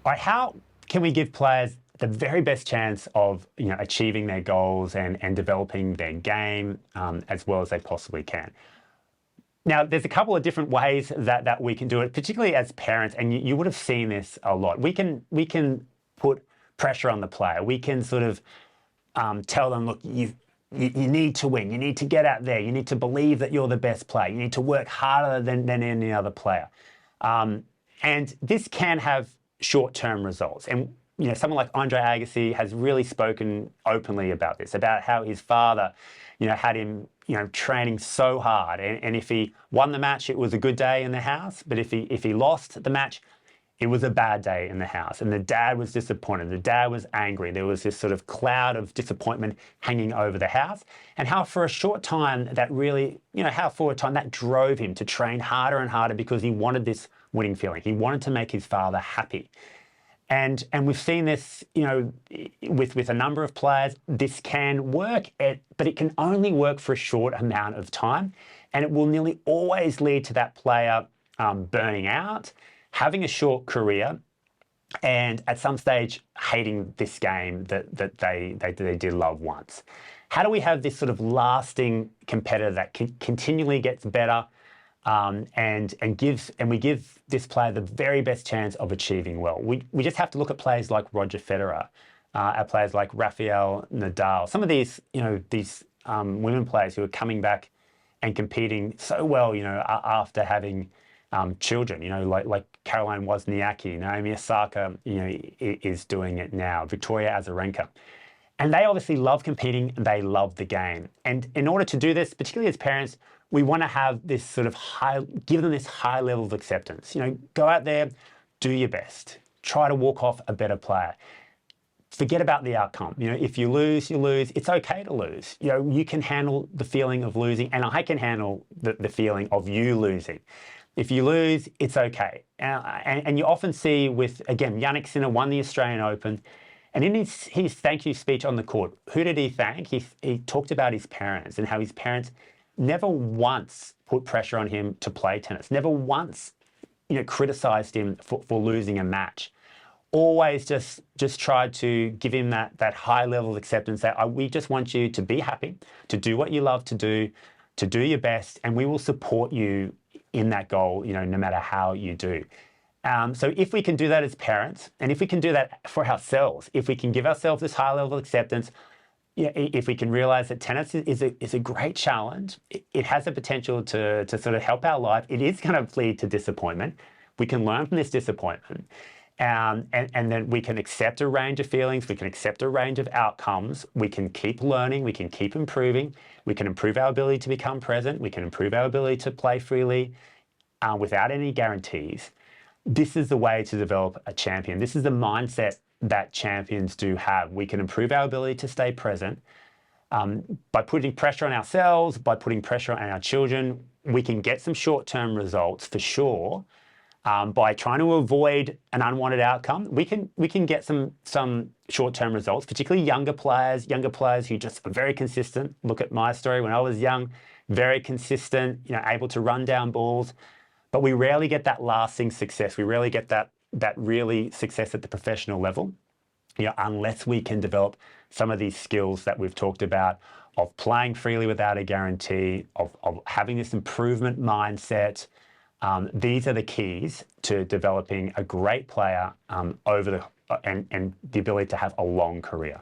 All right, how can we give players the very best chance of achieving their goals and developing their game as well as they possibly can? Now, there's a couple of different ways that we can do it, particularly as parents, and you would have seen this a lot. We can put pressure on the player. We can sort of tell them, look, you need to win. You need to get out there. You need to believe that you're the best player. You need to work harder than any other player. And this can have short-term results. And someone like Andre Agassi has really spoken openly about this, about how his father, had him, training so hard. And if he won the match, it was a good day in the house. But if he lost the match, it was a bad day in the house. And the dad was disappointed. The dad was angry. There was this sort of cloud of disappointment hanging over the house. And how for a short time that really, that drove him to train harder and harder because he wanted this winning feeling. He wanted to make his father happy. And we've seen this, with a number of players. This can work, but it can only work for a short amount of time. And it will nearly always lead to that player burning out, having a short career, and at some stage hating this game that they did love once. How do we have this sort of lasting competitor that continually gets better and we give this player the very best chance of achieving well? We just have to look at players like Roger Federer, at players like Rafael Nadal, some of these women players who are coming back and competing so well, after having children, like Caroline Wozniacki, Naomi Osaka, is doing it now, Victoria Azarenka. And they obviously love competing, they love the game. And in order to do this, particularly as parents, we want to have this sort of give them this high level of acceptance. Go out there, do your best, try to walk off a better player. Forget about the outcome. If you lose, you lose. It's okay to lose. You can handle the feeling of losing, and I can handle the feeling of you losing. If you lose, it's okay. And you often see with, again, Jannik Sinner won the Australian Open, and in his thank you speech on the court, who did he thank? He talked about his parents and how his parents never once put pressure on him to play tennis, never once criticized him for losing a match. Always just tried to give him that high level of acceptance that we just want you to be happy, to do what you love to do your best, and we will support you in that goal, no matter how you do. So if we can do that as parents, and if we can do that for ourselves, if we can give ourselves this high level of acceptance, if we can realize that tennis is a great challenge, it has the potential to sort of help our life. It is going to lead to disappointment. We can learn from this disappointment. And then we can accept a range of feelings, we can accept a range of outcomes, we can keep learning, we can keep improving, we can improve our ability to become present, we can improve our ability to play freely without any guarantees. This is the way to develop a champion. This is the mindset that champions do have. We can improve our ability to stay present by putting pressure on ourselves, by putting pressure on our children. We can get some short-term results for sure. By trying to avoid an unwanted outcome, we can get some short-term results, particularly younger players who just are very consistent. Look at my story when I was young, very consistent, able to run down balls, but we rarely get that lasting success. We rarely get that really success at the professional level, unless we can develop some of these skills that we've talked about of playing freely without a guarantee, of having this improvement mindset. These are the keys to developing a great player and the ability to have a long career.